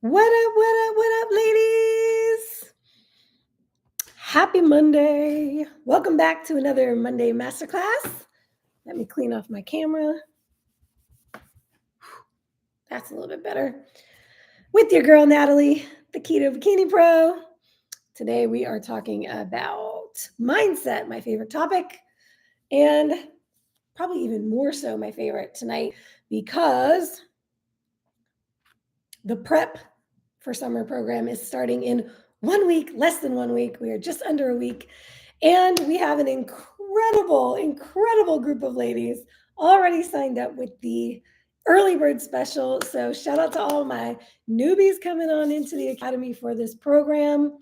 What up, ladies? Happy Monday. Welcome back to another Monday Masterclass. Let me clean off my camera. That's a little bit better. With your girl, Natalie, the Keto Bikini Pro. Today we are talking about mindset, my favorite topic, and probably even more so my favorite tonight because the prep for summer program is starting in 1 week, less than 1 week. We are just under a week. And we have an incredible group of ladies already signed up with the early bird special. So shout out to all my newbies coming on into the Academy for this program.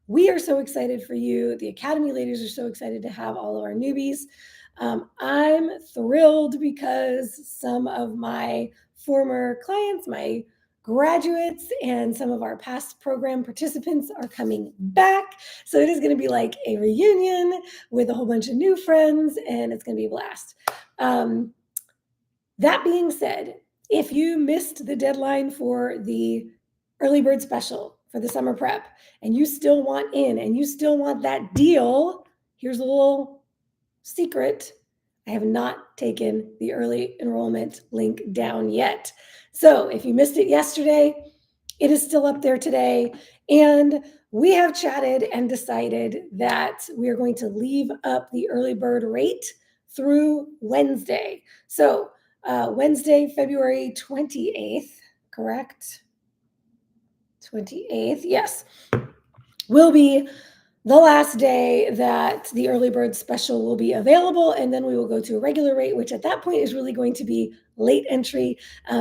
We are so excited for you. The Academy ladies are so excited to have all of our newbies. I'm thrilled because some of my former clients, my graduates, and some of our past program participants are coming back. So it is going to be like a reunion with a whole bunch of new friends, and it's going to be a blast. That being said, if you missed the deadline for the early bird special for the summer prep and you still want in and you still want that deal, here's a little secret. I have not taken the early enrollment link down yet. So if you missed it yesterday, it is still up there today. And we have chatted and decided that we are going to leave up the early bird rate through Wednesday. So Wednesday, February 28th, correct? 28th, yes, will be the last day that the early bird special will be available, and then we will go to a regular rate, which at that point is really going to be late entry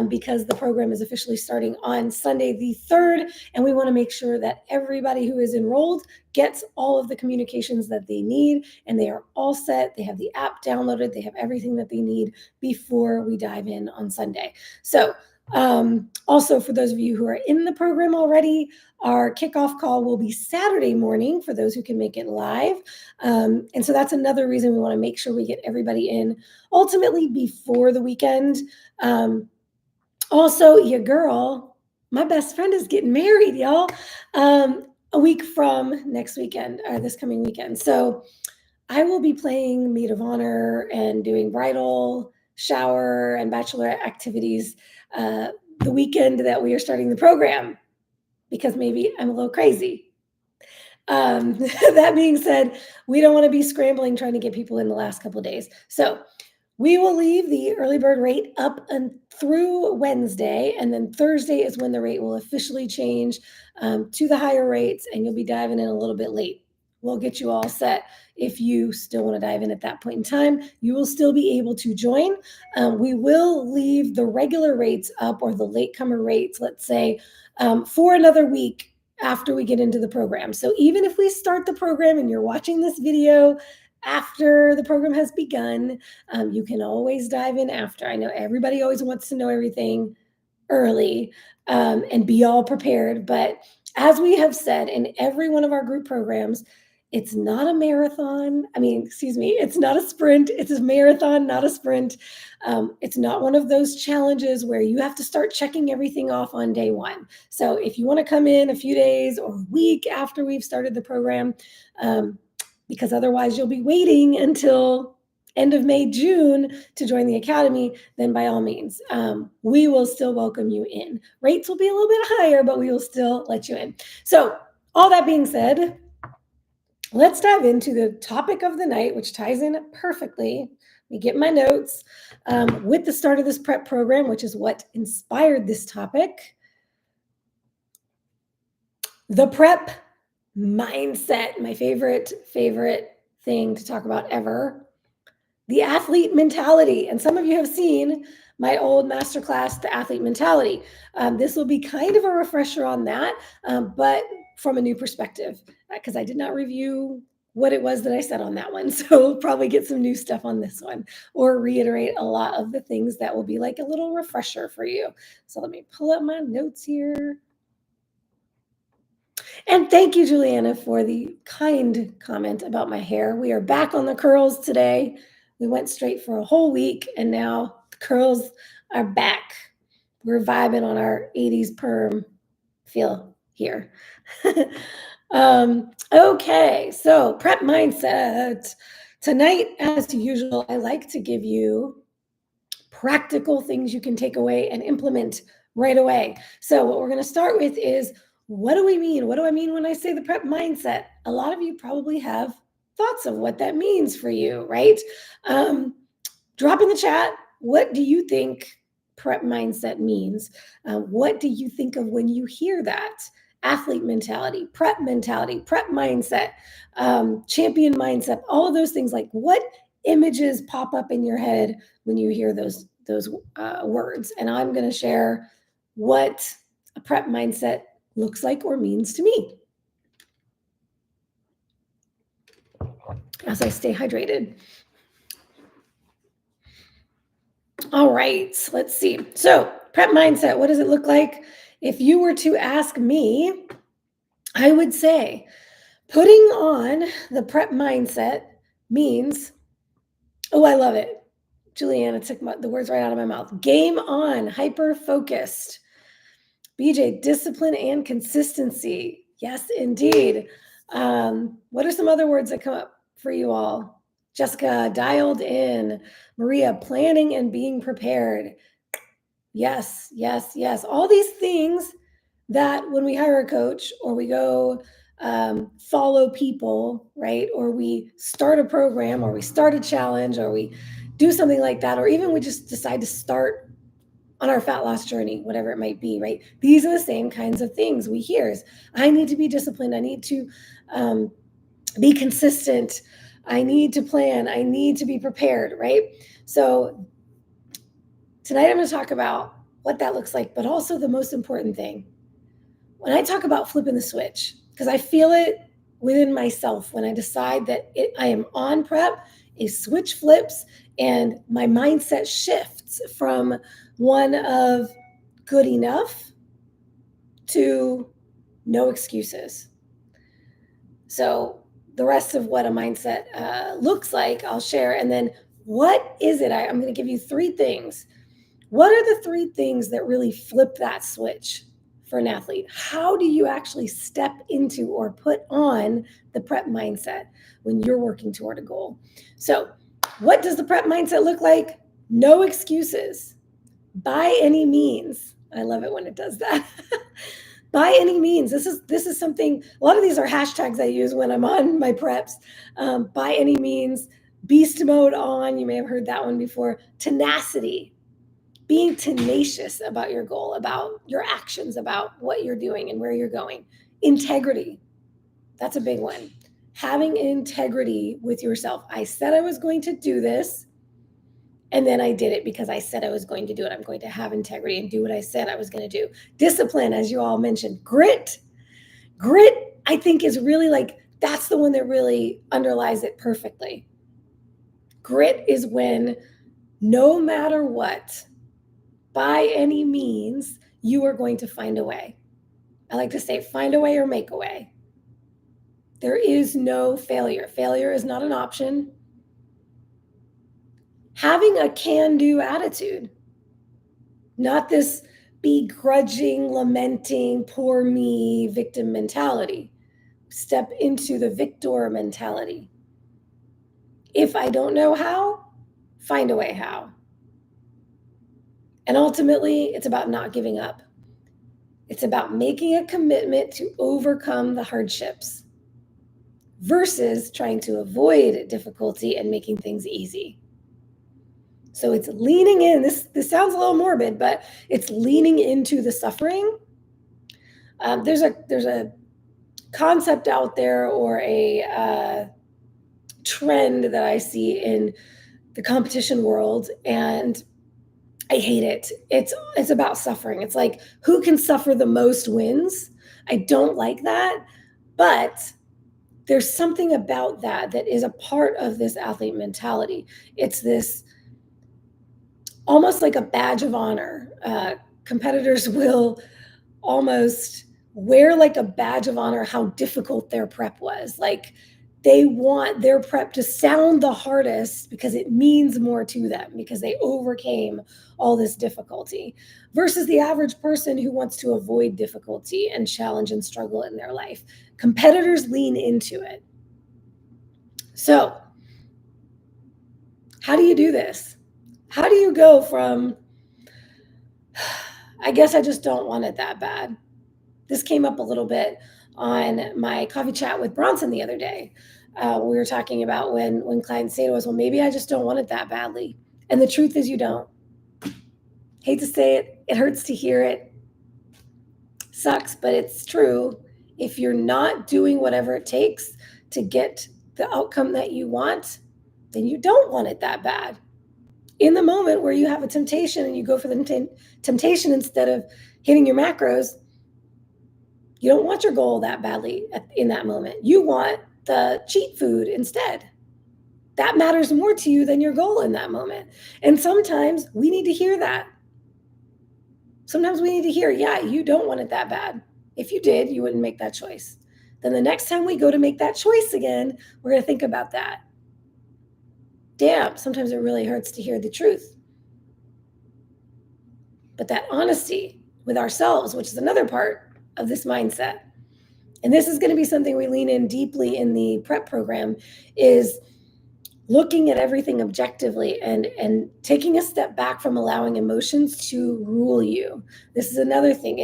because the program is officially starting on Sunday the 3rd, and we want to make sure that everybody who is enrolled gets all of the communications that they need, and they are all set. They have the app downloaded. They have everything that they need before we dive in on Sunday. So also, for those of you who are in the program already, our kickoff call will be Saturday morning for those who can make it live. And so that's another reason we want to make sure we get everybody in ultimately before the weekend. Also, your girl, my best friend, is getting married, y'all, a week from next weekend or this coming weekend. So I will be playing maid of honor and doing bridal shower and bachelorette activities the weekend that we are starting the program, because maybe I'm a little crazy. That being said, we don't want to be scrambling trying to get people in the last couple of days. So we will leave the early bird rate up and through Wednesday, and then Thursday is when the rate will officially change to the higher rates, and you'll be diving in a little bit late. We'll get you all set. If you still want to dive in at that point in time, you will still be able to join. We will leave the regular rates up, or the latecomer rates, let's say, for another week after we get into the program. So even if we start the program and you're watching this video after the program has begun, you can always dive in after. I know everybody always wants to know everything early and be all prepared. But as we have said in every one of our group programs, it's not a marathon. It's not a sprint. It's a marathon, not a sprint. It's not one of those challenges where you have to start checking everything off on day one. So if you want to come in a few days or a week after we've started the program, because otherwise you'll be waiting until end of May, June to join the Academy, then by all means, we will still welcome you in. Rates will be a little bit higher, but we will still let you in. So all that being said, let's dive into the topic of the night, which ties in perfectly. Let me get my notes with the start of this prep program, which is what inspired this topic. The prep mindset, my favorite thing to talk about ever. The athlete mentality. And some of you have seen my old masterclass, The Athlete Mentality. This will be kind of a refresher on that, but from a new perspective, because I did not review what it was that I said on that one. So we'll probably get some new stuff on this one, or reiterate a lot of the things that will be like a little refresher for you. So let me pull up my notes here. And thank you, Juliana, for the kind comment about my hair. We are back on the curls today. We went straight for a whole week, and now the curls are back. We're vibing on our 80s perm feel here. Okay, so prep mindset. Tonight, as usual, I like to give you practical things you can take away and implement right away. So what we're going to start with is, what do we mean? What do I mean when I say the prep mindset? A lot of you probably have thoughts of what that means for you, right? Drop in the chat, what do you think prep mindset means? What do you think of when you hear that? Athlete mentality, prep mindset, champion mindset, all of those things. Like, what images pop up in your head when you hear those words? And I'm going to share what a prep mindset looks like or means to me as I stay hydrated. All right, let's see. So prep mindset, what does it look like? If you were to ask me, I would say putting on the prep mindset means, oh, I love it. Juliana took the words right out of my mouth. Game on, hyper-focused. BJ, discipline and consistency. Yes, indeed. What are some other words that come up for you all? Jessica, dialed in. Maria, planning and being prepared. Yes, yes, yes. All these things that when we hire a coach or we go follow people, right? Or we start a program or we start a challenge or we do something like that, or even we just decide to start on our fat loss journey, whatever it might be, right? These are the same kinds of things we hear is, I need to be disciplined. I need to be consistent. I need to plan. I need to be prepared, right? So tonight I'm going to talk about what that looks like, but also the most important thing. When I talk about flipping the switch, because I feel it within myself when I decide that I am on prep, a switch flips and my mindset shifts from one of good enough to no excuses. So the rest of what a mindset looks like, I'll share. And then what is it? I'm going to give you 3 things. What are the 3 things that really flip that switch for an athlete? How do you actually step into or put on the prep mindset when you're working toward a goal? So what does the prep mindset look like? No excuses. By any means. I love it when it does that. By any means. This is something, a lot of these are hashtags I use when I'm on my preps. By any means. Beast mode on. You may have heard that one before. Tenacity. Being tenacious about your goal, about your actions, about what you're doing and where you're going. Integrity. That's a big one. Having integrity with yourself. I said I was going to do this, and then I did it because I said I was going to do it. I'm going to have integrity and do what I said I was going to do. Discipline, as you all mentioned. Grit, I think is really like, that's the one that really underlies it perfectly. Grit is when no matter what, by any means, you are going to find a way. I like to say, find a way or make a way. There is no failure. Failure is not an option. Having a can-do attitude, not this begrudging, lamenting, poor me, victim mentality. Step into the victor mentality. If I don't know how, find a way how. And ultimately, it's about not giving up. It's about making a commitment to overcome the hardships versus trying to avoid difficulty and making things easy. So it's leaning in. This sounds a little morbid, but it's leaning into the suffering. There's a concept out there or a trend that I see in the competition world, and I hate it. It's about suffering. It's like, who can suffer the most wins. I don't like that, but there's something about that is a part of this athlete mentality. It's this almost like a badge of honor. Competitors will almost wear like a badge of honor how difficult their prep was. Like, They want their prep to sound the hardest because it means more to them, because they overcame all this difficulty, versus the average person who wants to avoid difficulty and challenge and struggle in their life. Competitors lean into it. So, how do you do this? How do you go from, I guess I just don't want it that bad? This came up a little bit on my coffee chat with Bronson the other day. We were talking about when clients say to us, well, maybe I just don't want it that badly. And the truth is you don't. Hate to say it. It hurts to hear it. Sucks, but it's true. If you're not doing whatever it takes to get the outcome that you want, then you don't want it that bad. In the moment where you have a temptation and you go for the temptation instead of hitting your macros, you don't want your goal that badly in that moment. You want the cheat food instead. That matters more to you than your goal in that moment. And sometimes we need to hear that. Sometimes we need to hear, yeah, you don't want it that bad. If you did, you wouldn't make that choice. Then the next time we go to make that choice again, we're going to think about that. Damn, sometimes it really hurts to hear the truth. But that honesty with ourselves, which is another part of this mindset, and this is going to be something we lean in deeply in the prep program, is looking at everything objectively and taking a step back from allowing emotions to rule you. This is another thing.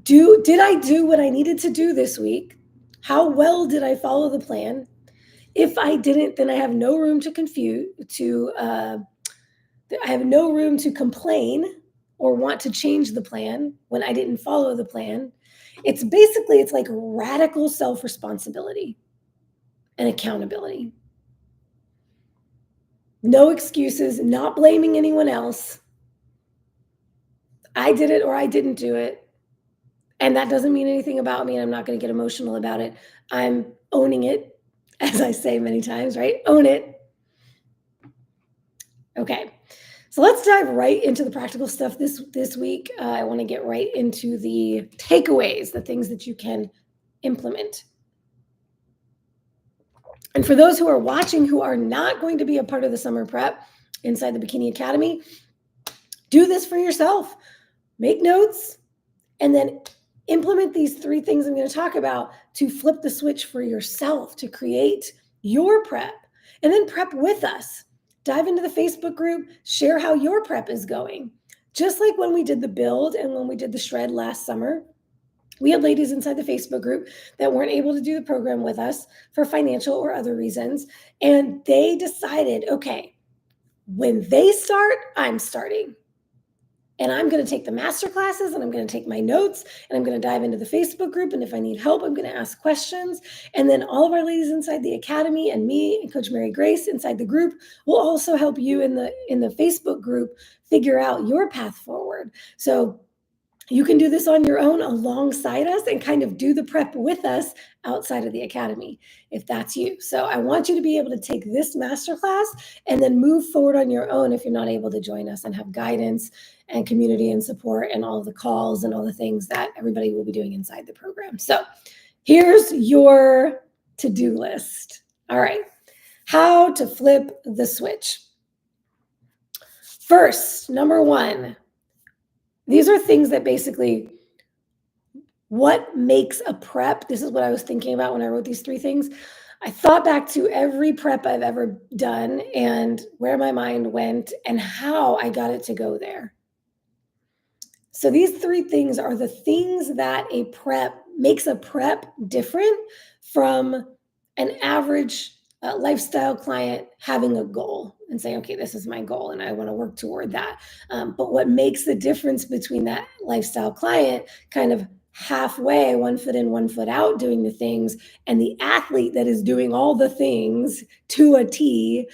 Did I do what I needed to do this week? How well did I follow the plan? If I didn't, then I have no room I have no room to complain or want to change the plan when I didn't follow the plan. It's like radical self-responsibility and accountability. No excuses, not blaming anyone else. I did it or I didn't do it. And that doesn't mean anything about me. And I'm not going to get emotional about it. I'm owning it, as I say many times, right? Own it. Okay. So let's dive right into the practical stuff this week. I want to get right into the takeaways, the things that you can implement. And for those who are watching who are not going to be a part of the summer prep inside the Bikini Academy, do this for yourself. Make notes and then implement these 3 things I'm going to talk about to flip the switch for yourself, to create your prep, and then prep with us. Dive into the Facebook group, share how your prep is going. Just like when we did the build and when we did the shred last summer, we had ladies inside the Facebook group that weren't able to do the program with us for financial or other reasons. And they decided, okay, when they start, I'm starting. And I'm going to take the master classes and I'm going to take my notes and I'm going to dive into the Facebook group. And if I need help, I'm going to ask questions. And then all of our ladies inside the academy and me and Coach Mary Grace inside the group will also help you in the Facebook group figure out your path forward. So you can do this on your own alongside us and kind of do the prep with us outside of the academy, if that's you. So I want you to be able to take this masterclass and then move forward on your own if you're not able to join us and have guidance and community and support and all the calls and all the things that everybody will be doing inside the program. So here's your to-do list. All right, how to flip the switch. First, number 1, these are things that basically, what makes a prep? This is what I was thinking about when I wrote these 3 things. I thought back to every prep I've ever done and where my mind went and how I got it to go there. So these 3 things are the things that makes a prep different from an average lifestyle client having a goal and saying, okay, this is my goal and I want to work toward that. But what makes the difference between that lifestyle client kind of halfway, 1 foot in, 1 foot out doing the things, and the athlete that is doing all the things to a T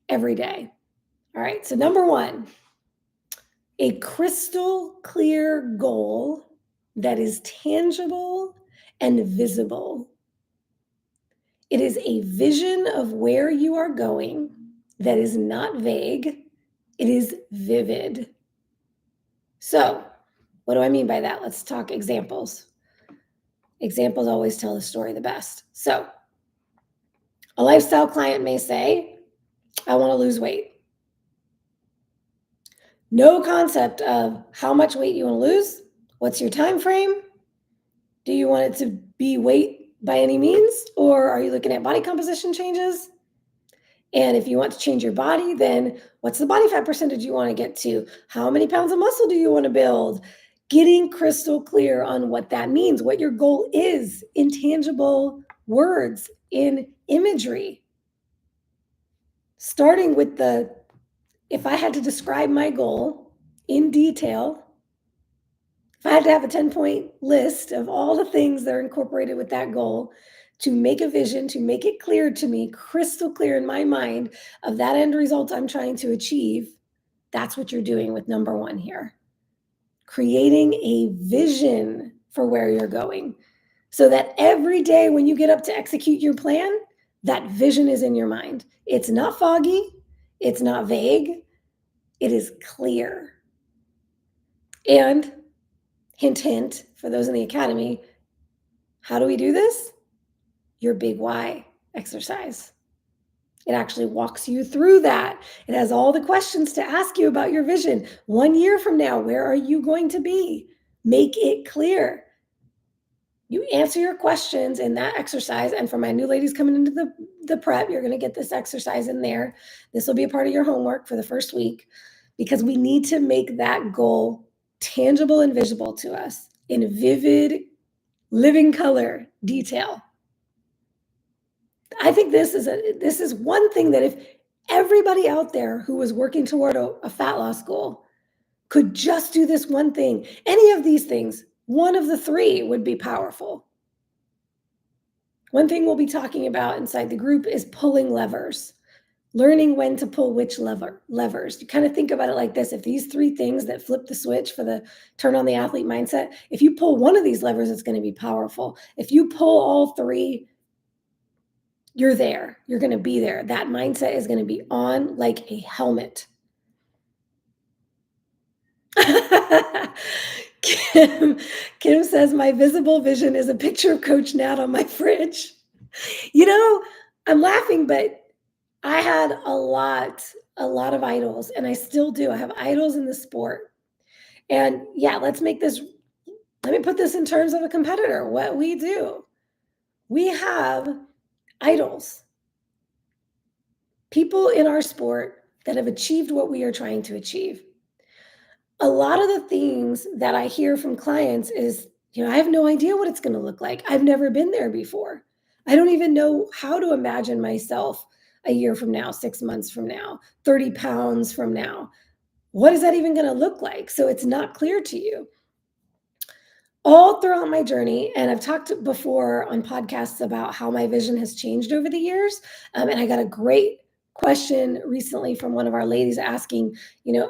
every day. All right, so number 1, a crystal clear goal that is tangible and visible. It is a vision of where you are going that is not vague. It is vivid. So, what do I mean by that? Let's talk examples. examples always tell the story the best. So a lifestyle client may say, I want to lose weight. No concept of how much weight you want to lose. What's your time frame? Do you want it to be weight by any means? Or are you looking at body composition changes? And if you want to change your body, then what's the body fat percentage you want to get to? How many pounds of muscle do you want to build? Getting crystal clear on what that means, what your goal is in tangible words, in imagery. Starting with if I had to describe my goal in detail, if I had to have a 10-point list of all the things that are incorporated with that goal to make a vision, to make it clear to me, crystal clear in my mind of that end result I'm trying to achieve, that's what you're doing with number one here. Creating a vision for where you're going so that every day when you get up to execute your plan, that vision is in your mind. It's not foggy. It's not vague. It is clear. And hint, hint, for those in the academy, how do we do this? Your big why exercise. It actually walks you through that. It has all the questions to ask you about your vision. 1 year from now, where are you going to be? Make it clear. You answer your questions in that exercise. And for my new ladies coming into the prep, you're going to get this exercise in there. This will be a part of your homework for the first week because we need to make that goal tangible and visible to us in vivid, living color detail. I think this is one thing that if everybody out there who was working toward a fat loss goal could just do this one thing, any of these things, one of the three would be powerful. One thing we'll be talking about inside the group is pulling levers, learning when to pull which levers. You kind of think about it like this. If these three things that flip the switch for the turn on the athlete mindset, if you pull one of these levers, it's going to be powerful. If you pull all three, you're there. You're going to be there. That mindset is going to be on like a helmet. Kim says, my visible vision is a picture of Coach Nat on my fridge. You know, I'm laughing, but I had a lot of idols, and I still do. I have idols in the sport. And yeah, let me put this in terms of a competitor, what we do. We have idols, people in our sport that have achieved what we are trying to achieve. A lot of the things that I hear from clients is, I have no idea what it's going to look like. I've never been there before. I don't even know how to imagine myself a year from now, 6 months from now, 30 pounds from now. What is that even going to look like? So it's not clear to you. All throughout my journey, and I've talked before on podcasts about how my vision has changed over the years, and I got a great question recently from one of our ladies asking,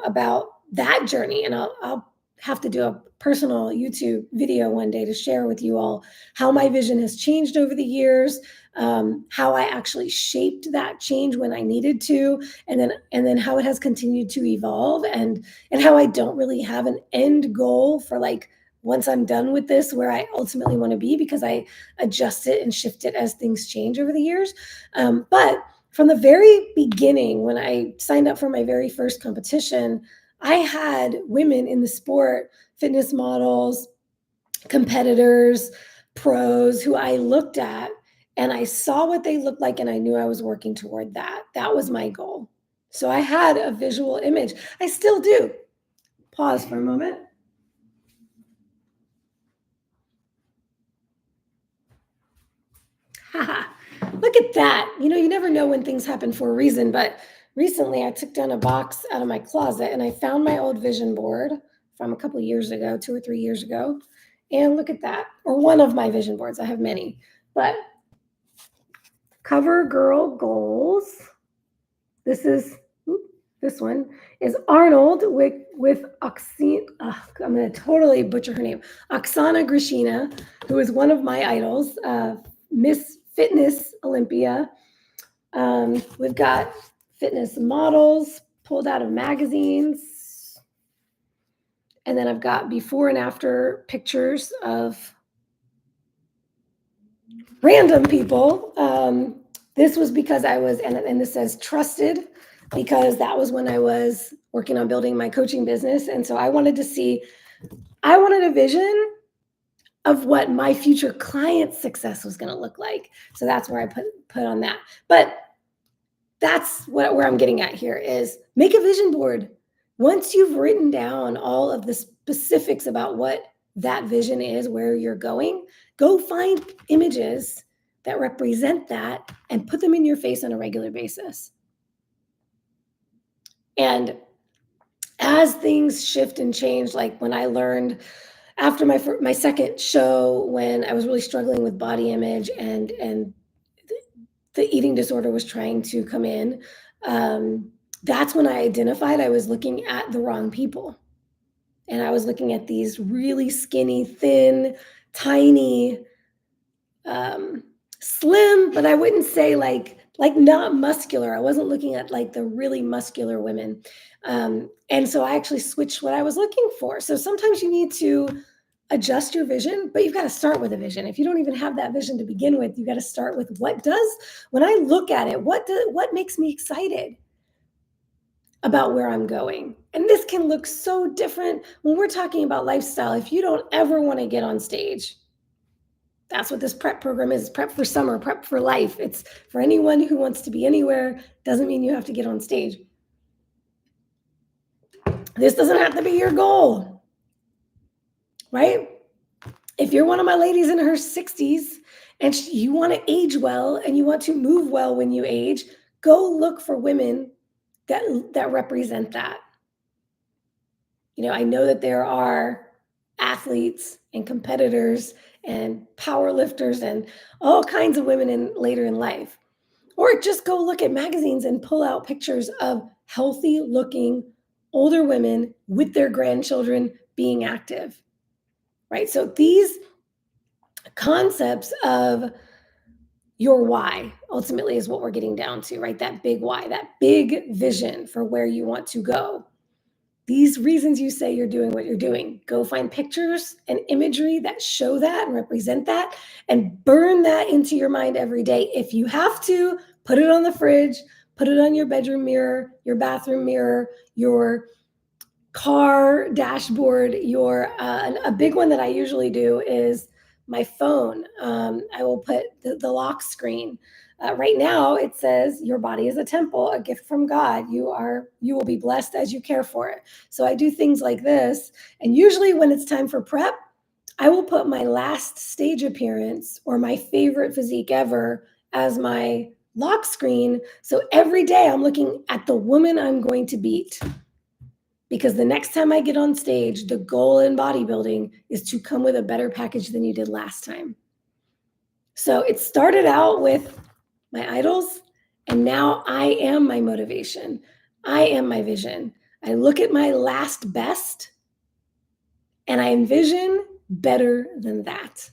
about that journey, and I'll have to do a personal YouTube video one day to share with you all how my vision has changed over the years, how I actually shaped that change when I needed to, and then how it has continued to evolve, and how I don't really have an end goal for once I'm done with this, where I ultimately want to be, because I adjust it and shift it as things change over the years. But from the very beginning, when I signed up for my very first competition, I had women in the sport, fitness models, competitors, pros, who I looked at and I saw what they looked like, and I knew I was working toward that. That was my goal. So I had a visual image. I still do. Pause for a moment. Look at that. You never know when things happen for a reason, but recently I took down a box out of my closet and I found my old vision board from a couple years ago, 2 or 3 years ago. And look at that. Or one of my vision boards. I have many. But Cover Girl Goals. This one is Arnold with Oksana, I'm going to totally butcher her name, Oksana Grishina, who is one of my idols, Miss Fitness Olympia. We've got fitness models pulled out of magazines. And then I've got before and after pictures of random people. This was because I was, and this says trusted, because that was when I was working on building my coaching business. And so I wanted a vision of what my future client success was going to look like. So that's where I put on that. But that's where I'm getting at here is make a vision board. Once you've written down all of the specifics about what that vision is, where you're going, go find images that represent that and put them in your face on a regular basis. And as things shift and change, like when I learned after my second show, when I was really struggling with body image and the eating disorder was trying to come in, that's when I identified I was looking at the wrong people. And I was looking at these really skinny, thin, tiny, slim, but I wouldn't say like not muscular. I wasn't looking at like the really muscular women. And so I actually switched what I was looking for. So sometimes you need to adjust your vision, but you've got to start with a vision. If you don't even have that vision to begin with, you got to start with when I look at it, what makes me excited about where I'm going? And this can look so different when we're talking about lifestyle. If you don't ever want to get on stage, that's what this prep program is. Prep for summer, prep for life. It's for anyone who wants to be anywhere. Doesn't mean you have to get on stage. This doesn't have to be your goal, right? If you're one of my ladies in her 60s and you want to age well and you want to move well when you age, go look for women that represent that. You know, I know that there are athletes and competitors and power lifters and all kinds of women later in life. Or just go look at magazines and pull out pictures of healthy looking older women with their grandchildren being active, right? So these concepts of your why ultimately is what we're getting down to, right? That big why, that big vision for where you want to go. These reasons you say you're doing what you're doing, go find pictures and imagery that show that and represent that and burn that into your mind every day. If you have to, put it on the fridge, put it on your bedroom mirror, your bathroom mirror, your car dashboard, a big one that I usually do is my phone. I will put the lock screen. Right now, it says your body is a temple, a gift from God. You will be blessed as you care for it. So I do things like this, and usually when it's time for prep, I will put my last stage appearance or my favorite physique ever as my lock screen. So every day I'm looking at the woman I'm going to beat. Because the next time I get on stage, the goal in bodybuilding is to come with a better package than you did last time. So it started out with my idols, and now I am my motivation. I am my vision. I look at my last best, and I envision better than that.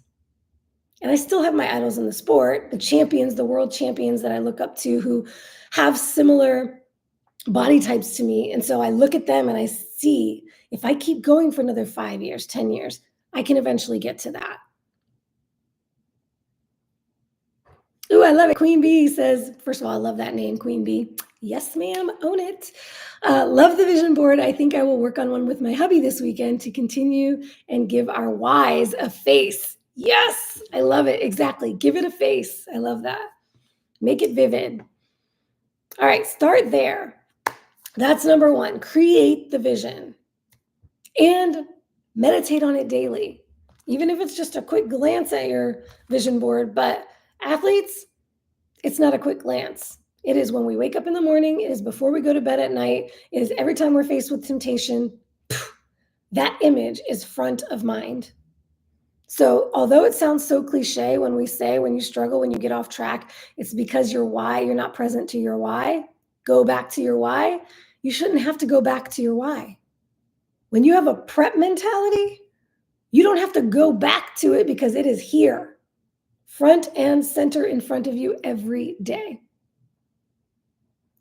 And I still have my idols in the sport, the champions, the world champions that I look up to who have similar body types to me. And so I look at them and I see if I keep going for another 5 years, 10 years, I can eventually get to that. Ooh, I love it. Queen Bee says, first of all, I love that name, Queen Bee. Yes, ma'am, own it. Love the vision board. I think I will work on one with my hubby this weekend to continue and give our whys a face. Yes, I love it. Exactly. Give it a face. I love that. Make it vivid. All right, start there. That's number one. Create the vision and meditate on it daily, even if it's just a quick glance at your vision board. But athletes, it's not a quick glance. It is when we wake up in the morning, it is before we go to bed at night, it is every time we're faced with temptation. That image is front of mind. So although it sounds so cliche when we say when you struggle, when you get off track, it's because your why, you're not present to your why. Go back to your why. You shouldn't have to go back to your why. When you have a prep mentality, you don't have to go back to it because it is here, front and center in front of you every day.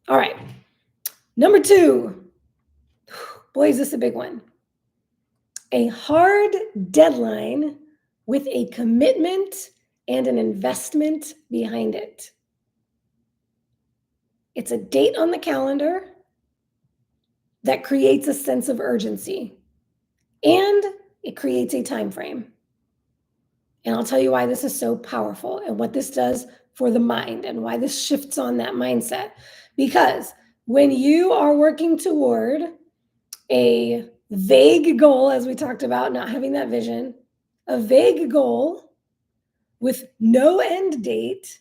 All right. Number two, boy, is this a big one. A hard deadline with a commitment and an investment behind it. It's a date on the calendar that creates a sense of urgency, and it creates a time frame. And I'll tell you why this is so powerful and what this does for the mind and why this shifts on that mindset. Because when you are working toward a vague goal, as we talked about, not having that vision, a vague goal with no end date,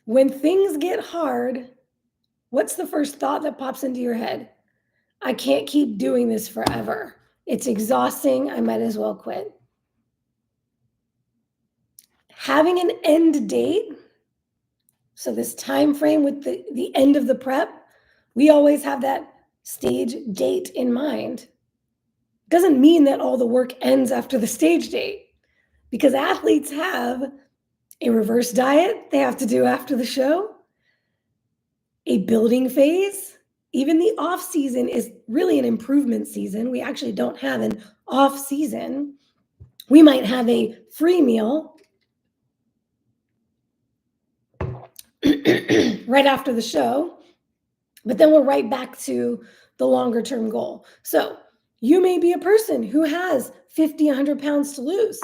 when things get hard, what's the first thought that pops into your head? I can't keep doing this forever. It's exhausting. I might as well quit. Having an end date, so this time frame with the end of the prep, we always have that stage date in mind. Doesn't mean that all the work ends after the stage date, because athletes have a reverse diet they have to do after the show, a building phase. Even the off season is really an improvement season. We actually don't have an off season. We might have a free meal right after the show, but then we're right back to the longer term goal. So you may be a person who has 50, 100 pounds to lose,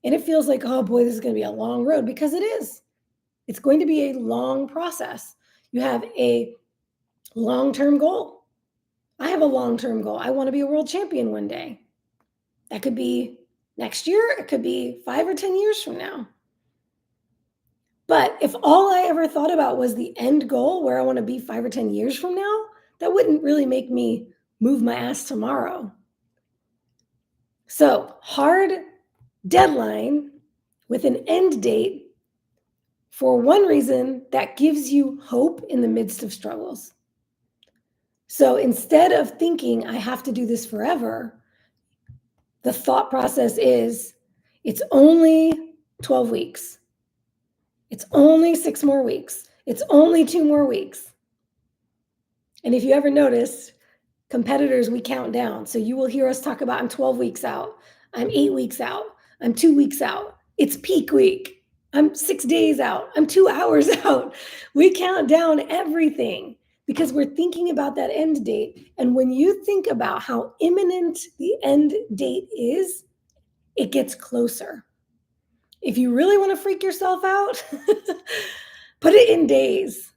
and it feels like, oh boy, this is going to be a long road, because it is. It's going to be a long process. You have a long-term goal. I have a long-term goal. I want to be a world champion one day. That could be next year. It could be 5 or 10 years from now. But if all I ever thought about was the end goal, where I want to be 5 or 10 years from now, that wouldn't really make me move my ass tomorrow. So, hard deadline with an end date, for one reason, that gives you hope in the midst of struggles. So instead of thinking I have to do this forever, the thought process is, it's only 12 weeks. It's only 6 more weeks. It's only 2 more weeks. And if you ever noticed, competitors, we count down. So you will hear us talk about, I'm 12 weeks out. I'm 8 weeks out. I'm 2 weeks out. It's peak week. I'm 6 days out. I'm 2 hours out. We count down everything because we're thinking about that end date. And when you think about how imminent the end date is, it gets closer. If you really want to freak yourself out, put it in days,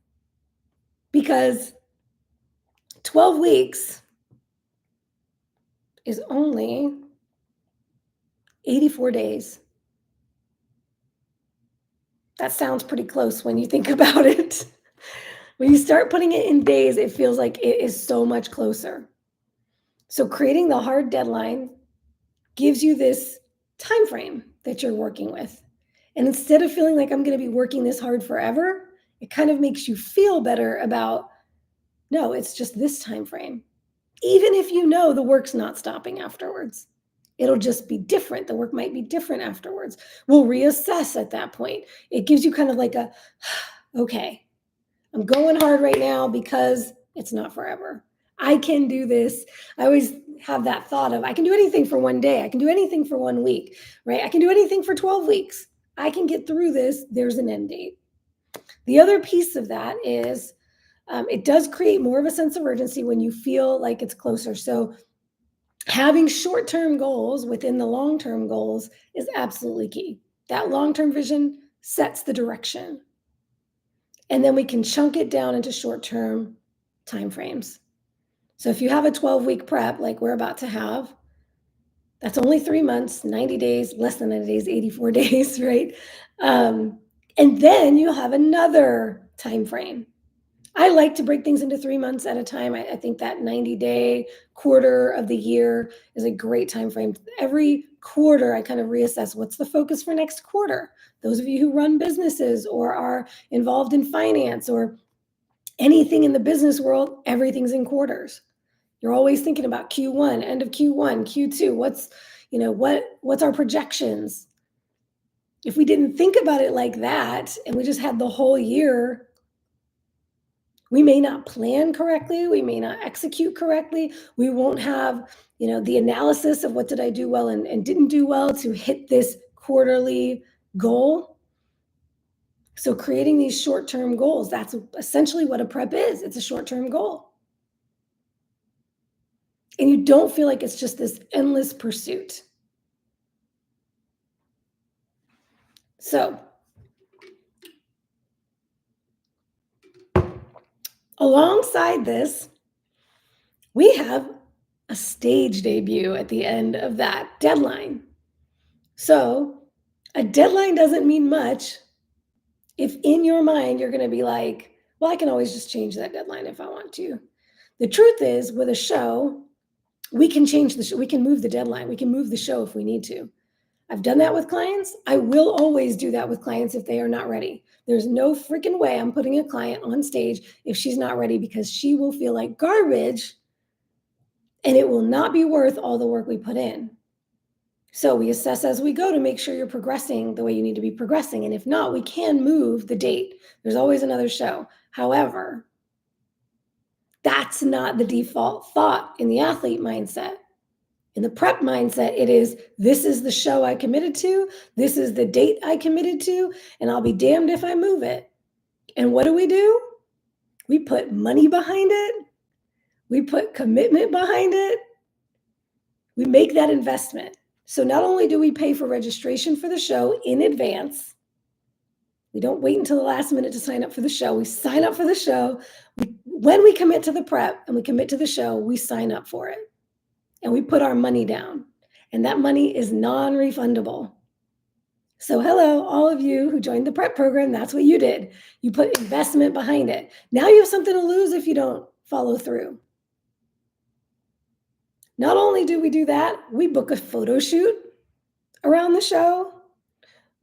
because 12 weeks is only 84 days. That sounds pretty close when you think about it. When you start putting it in days, it feels like it is so much closer. So creating the hard deadline gives you this time frame that you're working with. And instead of feeling like I'm going to be working this hard forever, it kind of makes you feel better about, no, it's just this time frame. Even if you know the work's not stopping afterwards, it'll just be different. The work might be different afterwards. We'll reassess at that point. It gives you kind of like a, okay, I'm going hard right now because it's not forever. I can do this. I always have that thought of, I can do anything for one day. I can do anything for 1 week, right? I can do anything for 12 weeks. I can get through this. There's an end date. The other piece of that is it does create more of a sense of urgency when you feel like it's closer. So having short-term goals within the long-term goals is absolutely key. That long-term vision sets the direction. And then we can chunk it down into short-term timeframes. So if you have a 12-week prep like we're about to have, that's only 3 months, 90 days, less than 90 days, 84 days, right? And then you'll have another time frame. I like to break things into 3 months at a time. I think that 90-day quarter of the year is a great time frame. Every quarter, I kind of reassess what's the focus for next quarter. Those of you who run businesses or are involved in finance or anything in the business world, everything's in quarters. You're always thinking about Q1, end of Q1, Q2. What's our projections? If we didn't think about it like that and we just had the whole year, we may not plan correctly. We may not execute correctly. We won't have, the analysis of what did I do well and didn't do well to hit this quarterly goal. So creating these short-term goals, that's essentially what a prep is. It's a short-term goal. And you don't feel like it's just this endless pursuit. So alongside this, we have a stage debut at the end of that deadline. So a deadline doesn't mean much if in your mind you're going to be like, well, I can always just change that deadline if I want to. The truth is, with a show, we can change the show. We can move the deadline. We can move the show if we need to. I've done that with clients. I will always do that with clients if they are not ready. There's no freaking way I'm putting a client on stage if she's not ready, because she will feel like garbage and it will not be worth all the work we put in. So we assess as we go to make sure you're progressing the way you need to be progressing. And if not, we can move the date. There's always another show. However, that's not the default thought in the athlete mindset. In the prep mindset, it is, this is the show I committed to, this is the date I committed to, and I'll be damned if I move it. And what do? We put money behind it. We put commitment behind it. We make that investment. So not only do we pay for registration for the show in advance, we don't wait until the last minute to sign up for the show. We sign up for the show. When we commit to the prep and we commit to the show, we sign up for it. And we put our money down. And that money is non-refundable. So hello, all of you who joined the prep program, that's what you did. You put investment behind it. Now you have something to lose if you don't follow through. Not only do we do that, we book a photo shoot around the show.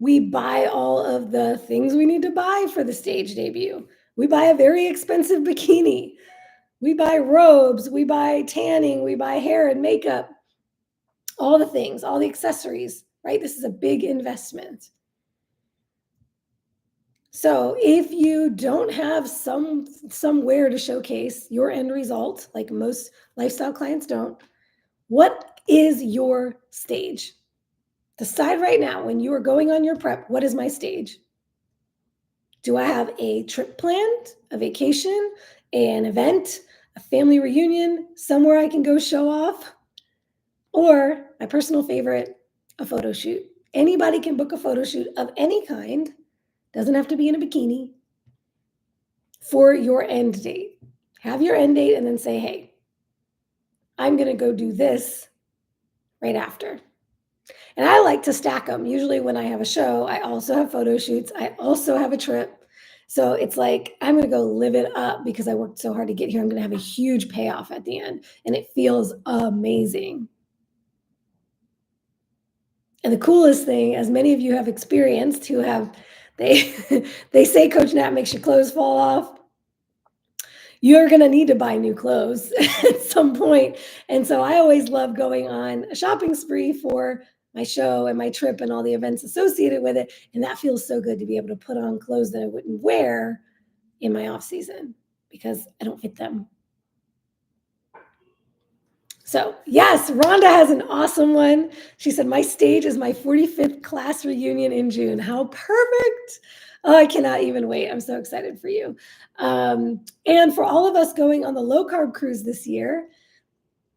We buy all of the things we need to buy for the stage debut. We buy a very expensive bikini. We buy robes, we buy tanning, we buy hair and makeup, all the things, all the accessories, right? This is a big investment. So if you don't have somewhere to showcase your end result, like most lifestyle clients don't, what is your stage? Decide right now, when you are going on your prep, what is my stage? Do I have a trip planned, a vacation, an event, a family reunion, somewhere I can go show off? Or my personal favorite, a photo shoot. Anybody can book a photo shoot of any kind, doesn't have to be in a bikini, for your end date. Have your end date and then say, hey, I'm going to go do this right after. And I like to stack them. Usually when I have a show, I also have photo shoots. I also have a trip. So it's like, I'm going to go live it up because I worked so hard to get here. I'm going to have a huge payoff at the end. And it feels amazing. And the coolest thing, as many of you have experienced who have, they say COACHNAT makes your clothes fall off. You're going to need to buy new clothes at some point. And so I always love going on a shopping spree for my show and my trip and all the events associated with it. And that feels so good to be able to put on clothes that I wouldn't wear in my off season because I don't fit them. So yes, Rhonda has an awesome one. She said, my stage is my 45th class reunion in June. How perfect. Oh, I cannot even wait. I'm so excited for you. And for all of us going on the low carb cruise this year,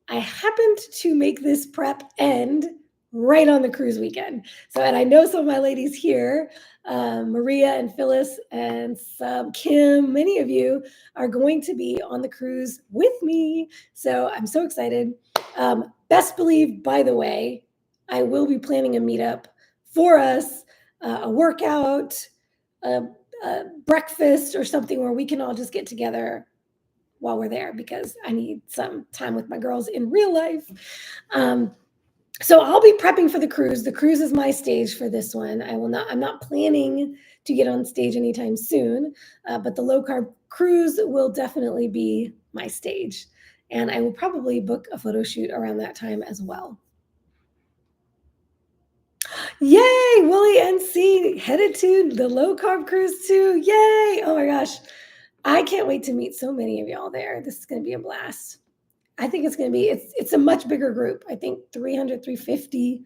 I happened to make this prep end right on the cruise weekend. So, and I know some of my ladies here, Maria and Phyllis and Kim, many of you are going to be on the cruise with me. So I'm so excited. Best believe, by the way, I will be planning a meetup for us, a workout, a breakfast or something where we can all just get together while we're there because I need some time with my girls in real life. So I'll be prepping for the cruise. The cruise is my stage for this one. I'm not planning to get on stage anytime soon, but the low carb cruise will definitely be my stage. And I will probably book a photo shoot around that time as well. Yay, Willie NC headed to the low carb cruise too. Yay. Oh my gosh. I can't wait to meet so many of y'all there. This is going to be a blast. I think it's going to be, it's a much bigger group. I think 300, 350.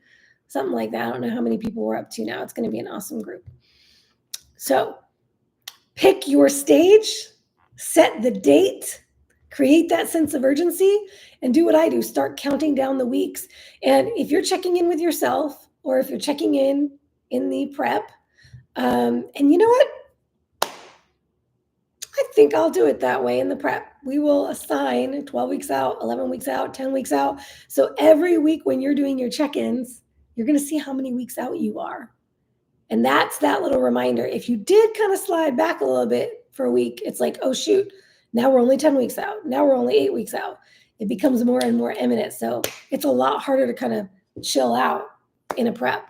something like that. I don't know how many people we're up to now. It's going to be an awesome group. So pick your stage, set the date, create that sense of urgency, and do what I do. Start counting down the weeks. And if you're checking in with yourself, or if you're checking in the prep, and you know what? I think I'll do it that way in the prep. We will assign 12 weeks out, 11 weeks out, 10 weeks out. So every week when you're doing your check-ins, you're going to see how many weeks out you are. And that's that little reminder. If you did kind of slide back a little bit for a week, it's like, oh, shoot, now we're only 10 weeks out. Now we're only 8 weeks out. It becomes more and more imminent. So it's a lot harder to kind of chill out in a prep.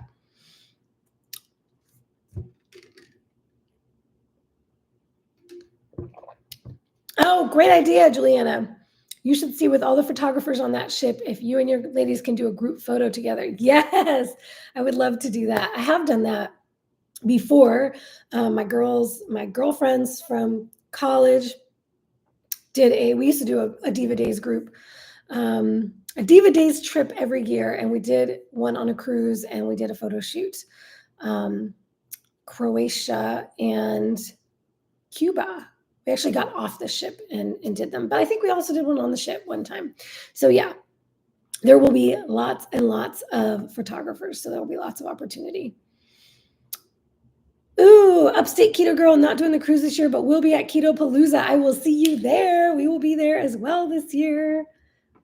Oh, great idea, Juliana. You should see with all the photographers on that ship, if you and your ladies can do a group photo together. Yes, I would love to do that. I have done that before. My girlfriends from college we used to do a Diva Days group, a Diva Days trip every year. And we did one on a cruise and we did a photo shoot. Croatia and Cuba. We actually got off the ship and did them. But I think we also did one on the ship one time. So yeah, there will be lots and lots of photographers. So there will be lots of opportunity. Ooh, upstate keto girl, not doing the cruise this year, but we'll be at Keto Palooza. I will see you there. We will be there as well this year.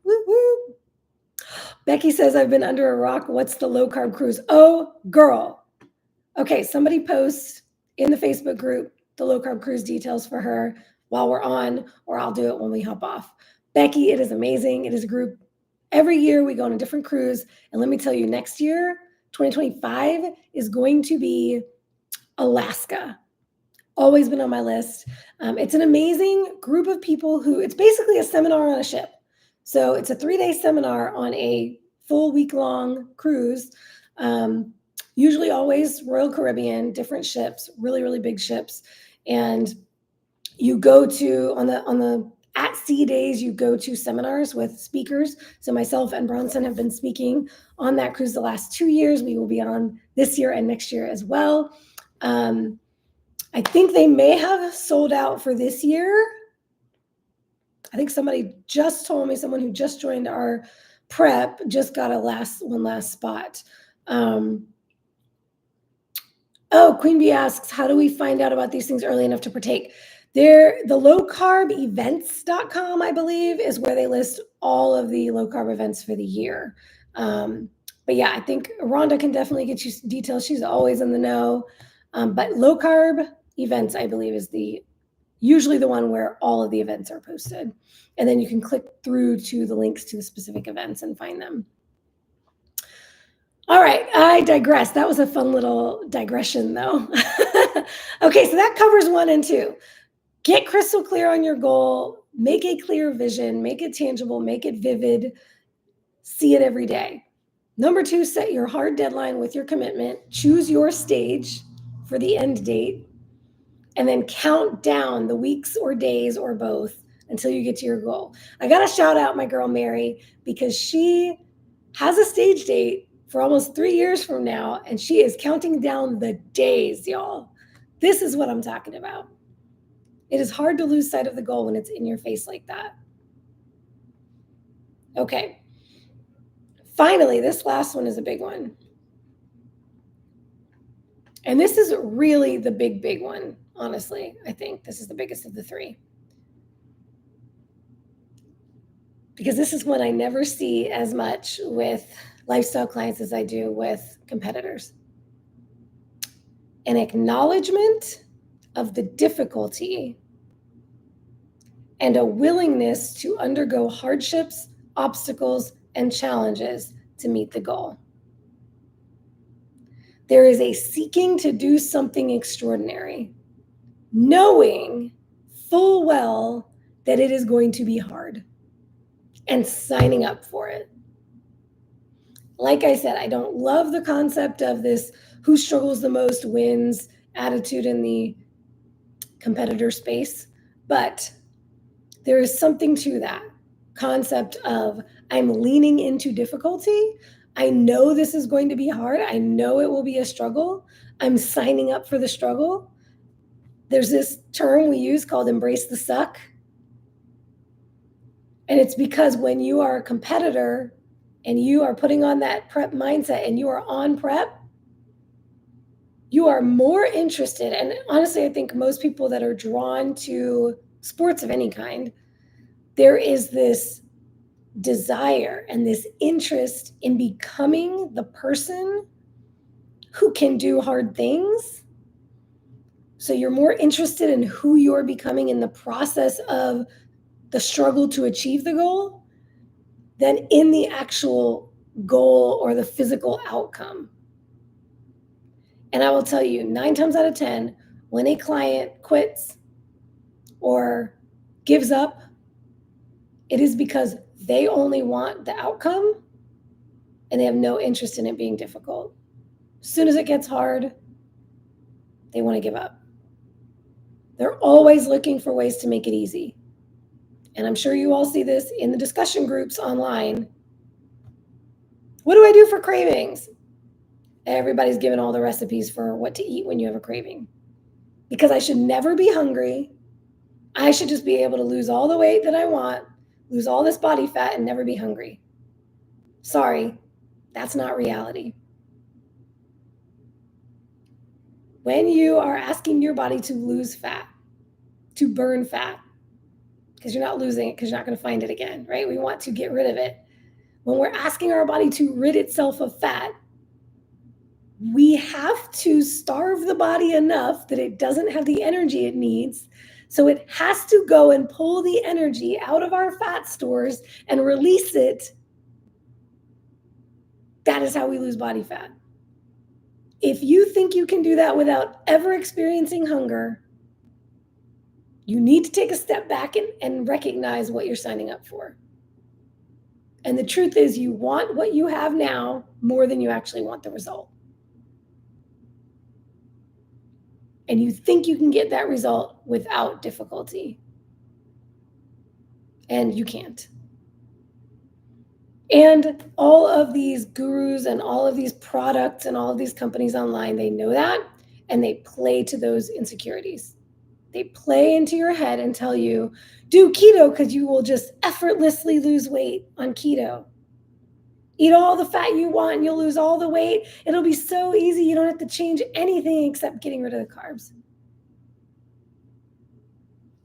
Woo woo. Becky says, I've been under a rock. What's the low carb cruise? Oh, girl. Okay, somebody posts in the Facebook group the low carb cruise details for her while we're on, or I'll do it when we hop off. Becky, it is amazing. It is a group. Every year we go on a different cruise. And let me tell you, next year, 2025 is going to be Alaska. Always been on my list. It's an amazing group of people it's basically a seminar on a ship. So it's a 3-day seminar on a full week-long cruise. Usually always Royal Caribbean, different ships, really, really big ships. And you go to, on the at sea days, you go to seminars with speakers. So myself and Bronson have been speaking on that cruise the last 2 years. We will be on this year and next year as well. I think they may have sold out for this year. I think somebody just told me, someone who just joined our prep just got one last spot. Oh, Queen Bee asks, how do we find out about these things early enough to partake? The lowcarbevents.com, I believe, is where they list all of the low carb events for the year. But yeah, I think Rhonda can definitely get you some details. She's always in the know. But low carb events, I believe, is usually the one where all of the events are posted. And then you can click through to the links to the specific events and find them. All right, I digress. That was a fun little digression, though. Okay, so that covers 1 and 2. Get crystal clear on your goal. Make a clear vision. Make it tangible. Make it vivid. See it every day. Number 2, set your hard deadline with your commitment. Choose your stage for the end date. And then count down the weeks or days or both until you get to your goal. I got to shout out my girl, Mary, because she has a stage date for almost 3 years from now, and she is counting down the days, y'all. This is what I'm talking about. It is hard to lose sight of the goal when it's in your face like that. Okay. Finally, this last one is a big one. And this is really the big one, honestly. I think this is the biggest of the 3. Because this is one I never see as much with lifestyle clients as I do with competitors. An acknowledgement of the difficulty and a willingness to undergo hardships, obstacles, and challenges to meet the goal. There is a seeking to do something extraordinary, knowing full well that it is going to be hard, and signing up for it. Like I said, I don't love the concept of this who struggles the most wins attitude in the competitor space, but there is something to that concept of I'm leaning into difficulty. I know this is going to be hard. I know it will be a struggle. I'm signing up for the struggle. There's this term we use called embrace the suck. And it's because when you are a competitor and you are putting on that prep mindset and you are on prep, you are more interested. And honestly, I think most people that are drawn to sports of any kind, there is this desire and this interest in becoming the person who can do hard things. So you're more interested in who you're becoming in the process of the struggle to achieve the goal than in the actual goal or the physical outcome. And I will tell you, 9 times out of 10, when a client quits or gives up, it is because they only want the outcome and they have no interest in it being difficult. As soon as it gets hard, they want to give up. They're always looking for ways to make it easy. And I'm sure you all see this in the discussion groups online. What do I do for cravings? Everybody's given all the recipes for what to eat when you have a craving. Because I should never be hungry. I should just be able to lose all the weight that I want, lose all this body fat, and never be hungry. Sorry, that's not reality. When you are asking your body to lose fat, to burn fat, because you're not losing it because you're not going to find it again, right? We want to get rid of it. When we're asking our body to rid itself of fat, we have to starve the body enough that it doesn't have the energy it needs. So it has to go and pull the energy out of our fat stores and release it. That is how we lose body fat. If you think you can do that without ever experiencing hunger, you need to take a step back and recognize what you're signing up for. And the truth is, you want what you have now more than you actually want the result. And you think you can get that result without difficulty. And you can't. And all of these gurus and all of these products and all of these companies online, they know that, and they play to those insecurities. They play into your head and tell you, do keto because you will just effortlessly lose weight on keto. Eat all the fat you want and you'll lose all the weight. It'll be so easy. You don't have to change anything except getting rid of the carbs.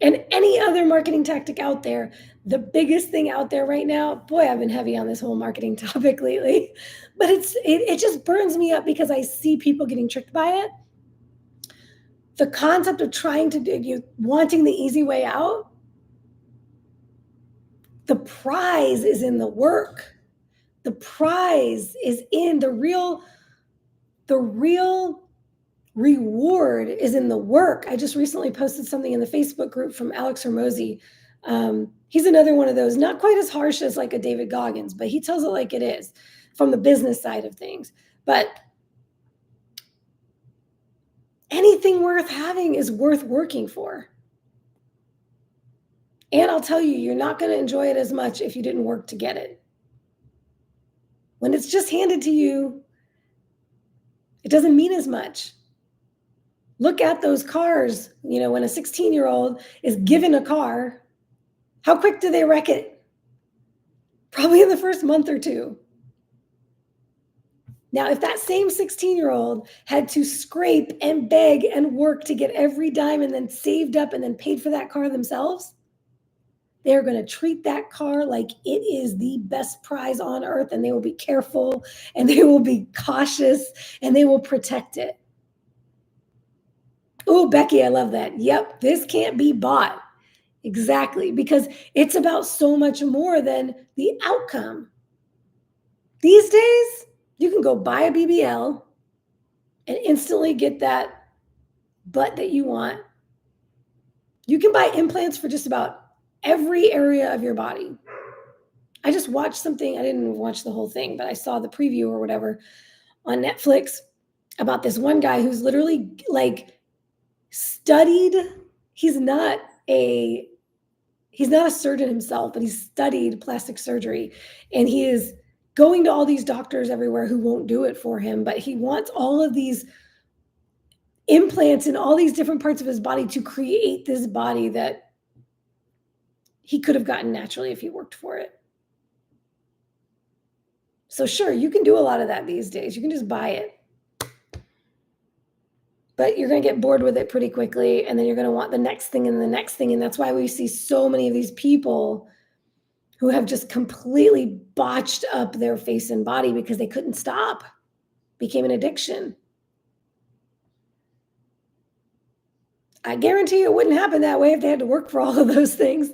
And any other marketing tactic out there, the biggest thing out there right now, boy, I've been heavy on this whole marketing topic lately, but it just burns me up because I see people getting tricked by it. The concept of trying to do, wanting the easy way out, the prize is in the work. The prize is in the real reward is in the work. I just recently posted something in the Facebook group from Alex Hormozy. He's another one of those, not quite as harsh as like a David Goggins, but he tells it like it is from the business side of things. But anything worth having is worth working for. And I'll tell you, you're not going to enjoy it as much if you didn't work to get it. When it's just handed to you, it doesn't mean as much. Look at those cars, when a 16-year-old is given a car, how quick do they wreck it? Probably in the first month or two. Now, if that same 16-year-old had to scrape and beg and work to get every dime and then saved up and then paid for that car themselves, they're going to treat that car like it is the best prize on earth, and they will be careful and they will be cautious and they will protect it. Oh, Becky, I love that. Yep, this can't be bought. Exactly, because it's about so much more than the outcome. These days, you can go buy a BBL and instantly get that butt that you want. You can buy implants for just about every area of your body. I just watched something, I didn't watch the whole thing, but I saw the preview or whatever on Netflix about this one guy who's literally like studied, he's not a surgeon himself, but he's studied plastic surgery, and he is going to all these doctors everywhere who won't do it for him, but he wants all of these implants in all these different parts of his body to create this body that he could have gotten naturally if he worked for it. So sure, you can do a lot of that these days. You can just buy it. But you're going to get bored with it pretty quickly, and then you're going to want the next thing and the next thing. And that's why we see so many of these people who have just completely botched up their face and body because they couldn't stop. Became an addiction. I guarantee it wouldn't happen that way if they had to work for all of those things.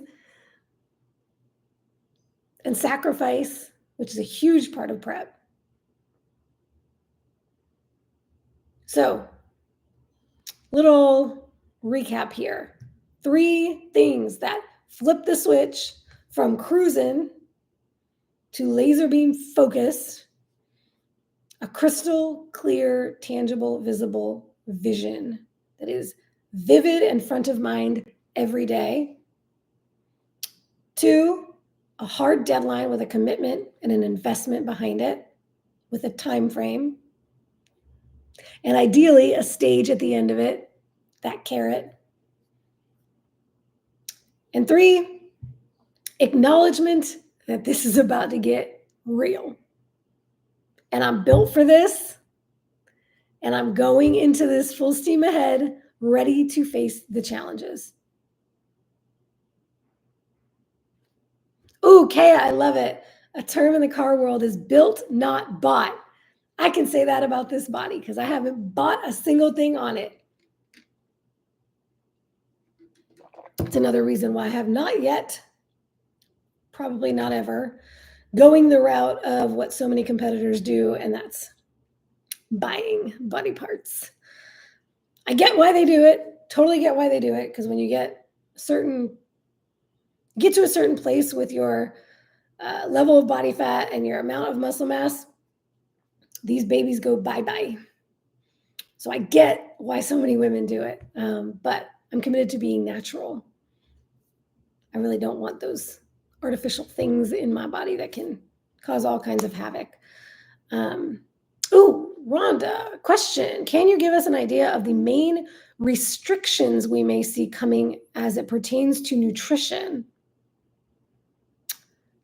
And sacrifice, which is a huge part of prep. So, little recap here. 3 things that flip the switch from cruising to laser beam focus, a crystal clear, tangible, visible vision that is vivid and front of mind every day. 2, a hard deadline with a commitment and an investment behind it with a time frame. And ideally, a stage at the end of it, that carrot. And 3, acknowledgement that this is about to get real. And I'm built for this. And I'm going into this full steam ahead, ready to face the challenges. Ooh, Kaya, I love it. A term in the car world is built, not bought. I can say that about this body because I haven't bought a single thing on it. It's another reason why I have not yet, probably not ever, going the route of what so many competitors do, and that's buying body parts. I get why they do it, totally get why they do it, because when you get to a certain place with your level of body fat and your amount of muscle mass, these babies go bye-bye. So I get why so many women do it, but I'm committed to being natural. I really don't want those artificial things in my body that can cause all kinds of havoc. Ooh, Rhonda, question. Can you give us an idea of the main restrictions we may see coming as it pertains to nutrition?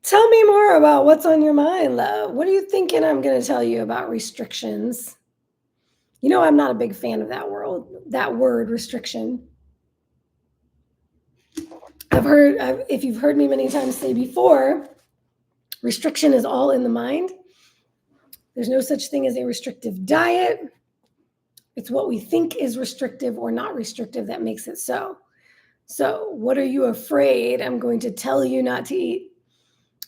Tell me more about what's on your mind, love. What are you thinking I'm going to tell you about restrictions? You know, I'm not a big fan of that word restriction. If you've heard me many times say before, restriction is all in the mind. There's no such thing as a restrictive diet. It's what we think is restrictive or not restrictive that makes it so. So what are you afraid I'm going to tell you not to eat?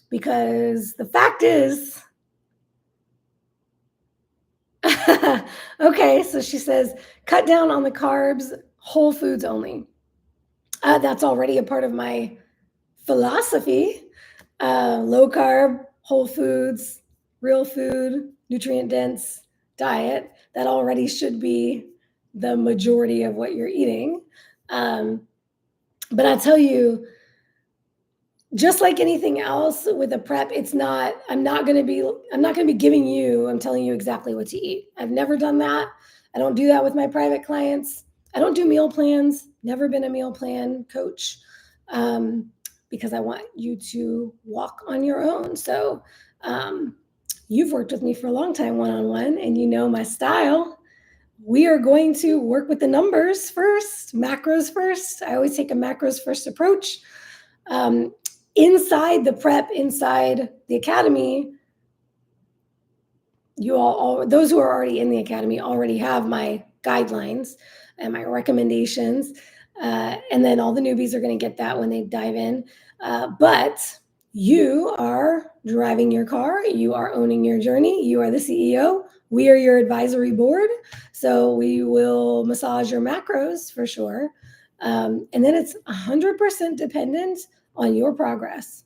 Because the fact is, okay, so she says, cut down on the carbs, whole foods only. That's already a part of my philosophy. Low carb, whole foods, real food, nutrient dense diet. That already should be the majority of what you're eating. But I tell you, just like anything else with a prep, I'm not going to be I'm telling you exactly what to eat. I've never done that. I don't do that with my private clients. I don't do meal plans, never been a meal plan coach, because I want you to walk on your own. So you've worked with me for a long time one-on-one, and you know my style. We are going to work with the numbers first, macros first. I always take a macros first approach. Inside the prep, inside the academy, those who are already in the academy already have my guidelines and my recommendations. And then all the newbies are going to get that when they dive in. But you are driving your car. You are owning your journey. You are the CEO. We are your advisory board. So we will massage your macros for sure. And then it's 100% dependent on your progress.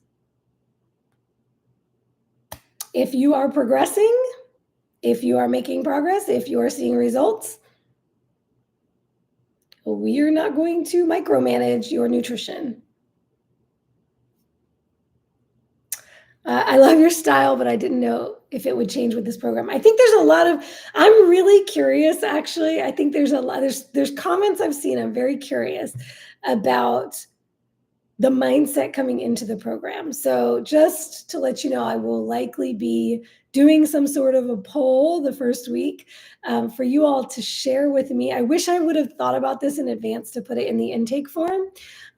If you are progressing, if you are making progress, if you are seeing results, we are not going to micromanage your nutrition. I love your style, but I didn't know if it would change with this program. I think there's a lot of, I'm really curious, actually. I think there's a lot, there's comments I've seen. I'm very curious about the mindset coming into the program. So just to let you know, I will likely be doing some sort of a poll the first week for you all to share with me. I wish I would have thought about this in advance to put it in the intake form.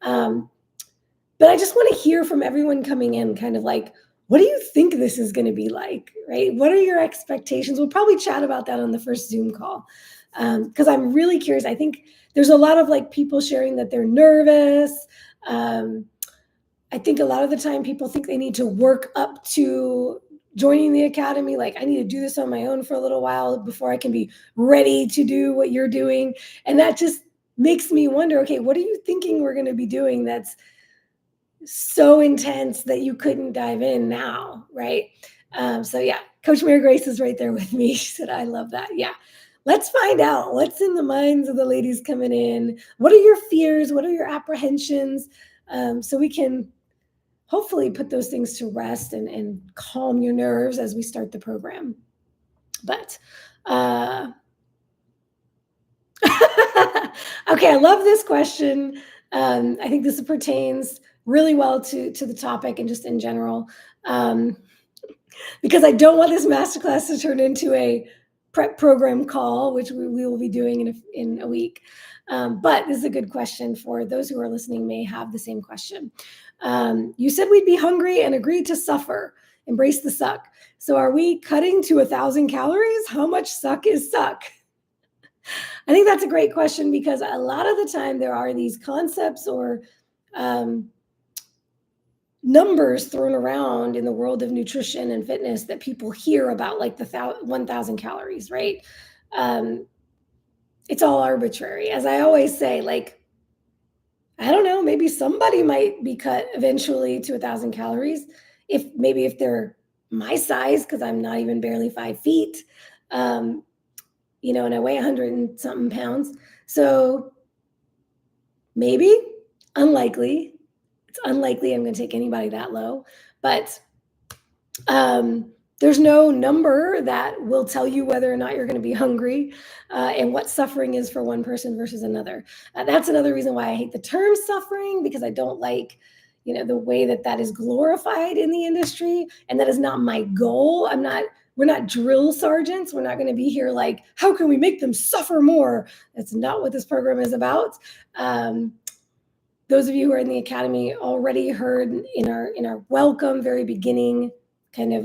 But I just want to hear from everyone coming in, kind of like, what do you think this is going to be like, right? What are your expectations? We'll probably chat about that on the first Zoom call because I'm really curious. I think there's a lot of like people sharing that they're nervous. I think a lot of the time people think they need to work up to joining the academy. Like, I need to do this on my own for a little while before I can be ready to do what you're doing. And that just makes me wonder, okay, what are you thinking we're going to be doing that's so intense that you couldn't dive in now, right? So yeah, Coach Mary Grace is right there with me. She said, I love that. Yeah. Let's find out what's in the minds of the ladies coming in. What are your fears? What are your apprehensions? So we can hopefully put those things to rest and calm your nerves as we start the program. But okay, I love this question. I think this pertains really well to the topic and just in general, because I don't want this masterclass to turn into a prep program call, which we will be doing in a week. But this is a good question for those who are listening may have the same question. You said we'd be hungry and agreed to suffer, embrace the suck. So are we cutting to 1,000 calories? How much suck is suck? I think that's a great question because a lot of the time there are these concepts or numbers thrown around in the world of nutrition and fitness that people hear about, like the 1,000 calories, right? It's all arbitrary. As I always say, like, I don't know, maybe somebody might be cut eventually to 1,000 calories if they're my size, because I'm not even barely 5 feet. And I weigh 100 and something pounds. So maybe, unlikely. It's unlikely I'm going to take anybody that low, but there's no number that will tell you whether or not you're going to be hungry and what suffering is for one person versus another. That's another reason why I hate the term suffering, because I don't like the way that is glorified in the industry, and that is not my goal. We're not drill sergeants. We're not going to be here like, how can we make them suffer more? That's not what this program is about. Those of you who are in the academy already heard in our welcome, very beginning kind of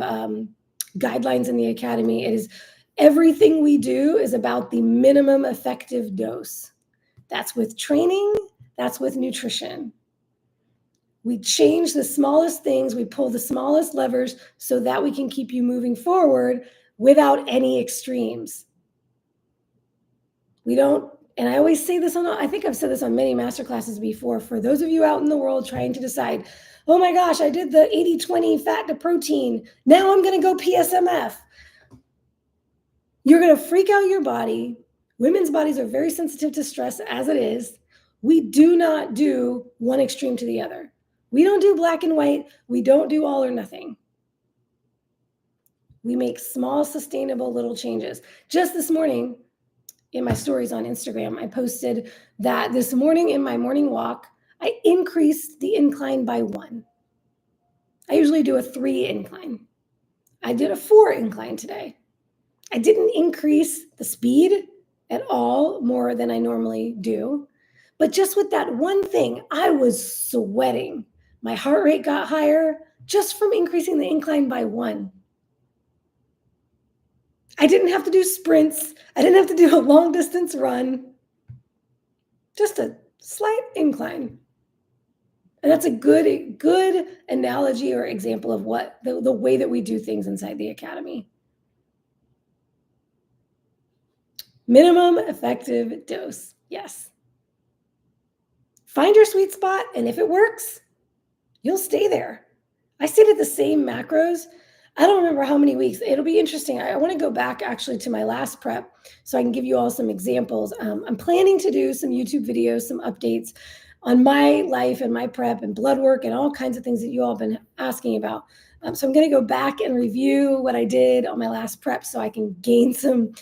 guidelines in the academy. It is everything we do is about the minimum effective dose. That's with training. That's with nutrition. We change the smallest things. We pull the smallest levers so that we can keep you moving forward without any extremes. We don't, and I always say this I think I've said this on many masterclasses before, for those of you out in the world trying to decide, oh my gosh, I did the 80-20 fat to protein. Now I'm going to go PSMF. You're going to freak out your body. Women's bodies are very sensitive to stress as it is. We do not do one extreme to the other. We don't do black and white. We don't do all or nothing. We make small, sustainable little changes. Just this morning, in my stories on Instagram, I posted that this morning in my morning walk, I increased the incline by 1. I usually do a 3 incline. I did a 4 incline today. I didn't increase the speed at all more than I normally do. But just with that one thing, I was sweating. My heart rate got higher just from increasing the incline by 1. I didn't have to do sprints. I didn't have to do a long distance run. Just a slight incline. And that's a good analogy or example of what the way that we do things inside the academy. Minimum effective dose. Yes. Find your sweet spot, and if it works, you'll stay there. I stayed at the same macros. I don't remember how many weeks. It'll be interesting. I want to go back actually to my last prep so I can give you all some examples. I'm planning to do some YouTube videos, some updates. on my life and my prep and blood work and all kinds of things that you all have been asking about. So I'm going to go back and review what I did on my last prep so I can gain some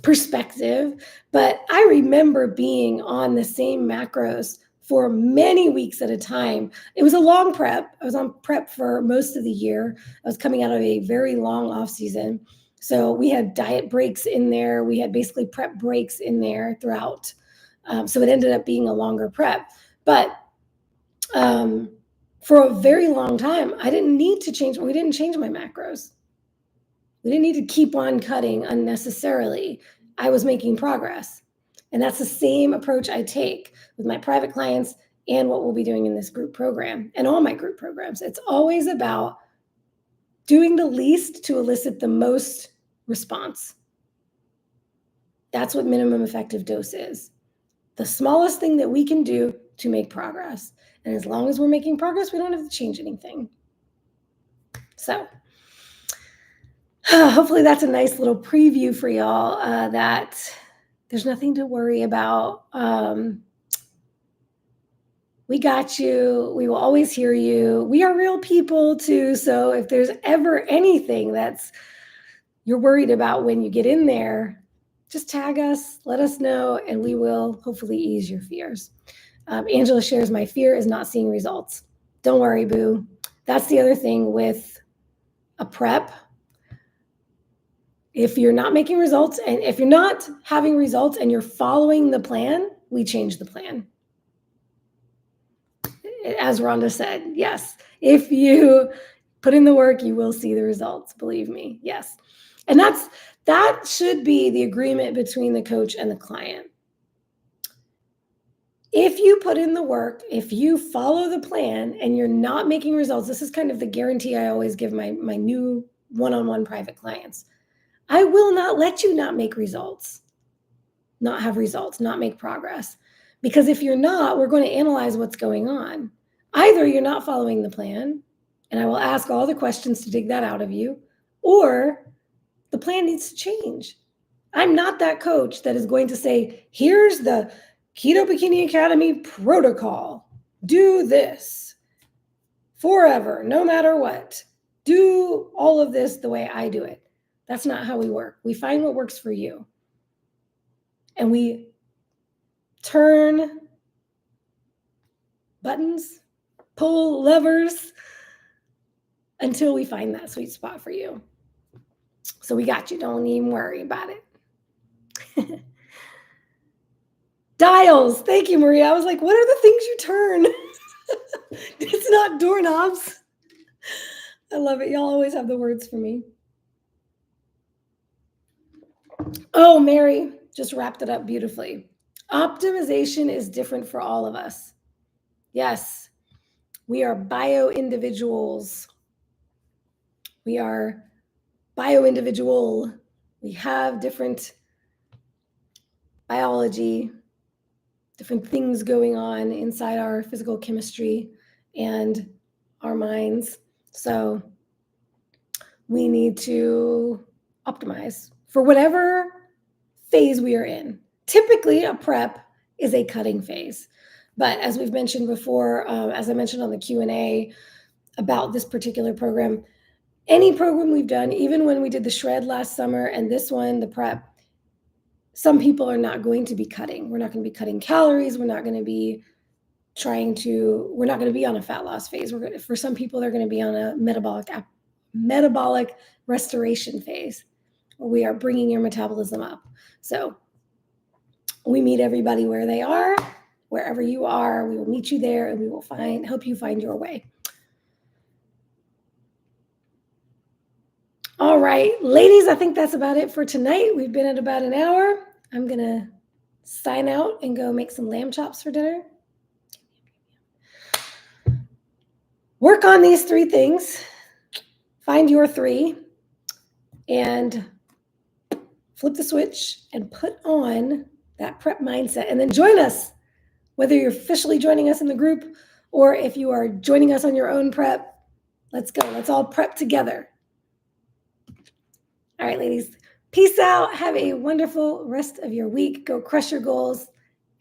perspective. But I remember being on the same macros for many weeks at a time. It was a long prep. I was on prep for most of the year. I was coming out of a very long off season. So we had diet breaks in there. We had basically prep breaks in there throughout. So it ended up being a longer prep. But for a very long time, I didn't need to change. We didn't change my macros. We didn't need to keep on cutting unnecessarily. I was making progress. And that's the same approach I take with my private clients and what we'll be doing in this group program and all my group programs. It's always about doing the least to elicit the most response. That's what minimum effective dose is. The smallest thing that we can do to make progress. And as long as we're making progress, we don't have to change anything. So hopefully that's a nice little preview for y'all that there's nothing to worry about. We got you. We will always hear you. We are real people too. So if there's ever anything that's you're worried about when you get in there, just tag us, let us know, and we will hopefully ease your fears. Angela shares, my fear is not seeing results. Don't worry, boo. That's the other thing with a prep. If you're not making results and if you're not having results and you're following the plan, we change the plan. As Rhonda said, yes, if you put in the work, you will see the results. Believe me. Yes. And that should be the agreement between the coach and the client. If you put in the work, if you follow the plan and you're not making results, this is kind of the guarantee I always give my new one-on-one private clients. I will not let you not make results, not have results, not make progress. Because if you're not, we're going to analyze what's going on. Either you're not following the plan, and I will ask all the questions to dig that out of you, or the plan needs to change. I'm not that coach that is going to say, here's the Keto Bikini Academy protocol. Do this forever, no matter what. Do all of this the way I do it. That's not how we work. We find what works for you. And we turn buttons, pull levers until we find that sweet spot for you. So we got you. Don't even worry about it. Dials. Thank you, Maria. I was like, what are the things you turn? It's not doorknobs. I love it. Y'all always have the words for me. Oh, Mary just wrapped it up beautifully. Optimization is different for all of us. Yes, we are bio-individuals. We are bio-individual. We have different biology, different things going on inside our physical chemistry and our minds. So we need to optimize for whatever phase we are in. Typically, a prep is a cutting phase. But as we've mentioned before, as I mentioned on the Q&A about this particular program, any program we've done, even when we did the shred last summer and this one, the prep, some people are not going to be cutting. We're not going to be cutting calories. We're not going to be we're not going to be on a fat loss phase. For some people, they're going to be on a metabolic restoration phase, where we are bringing your metabolism up. So we meet everybody where they are, wherever you are. We will meet you there, and we will help you find your way. All right, ladies, I think that's about it for tonight. We've been at about an hour. I'm going to sign out and go make some lamb chops for dinner. Work on these 3 things. Find your 3 and flip the switch and put on that prep mindset. And then join us, whether you're officially joining us in the group or if you are joining us on your own prep. Let's go. Let's all prep together. All right, ladies. Peace out. Have a wonderful rest of your week. Go crush your goals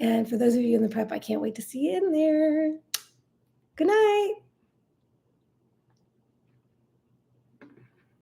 And for those of you in the prep, I can't wait to see you in there. Good night.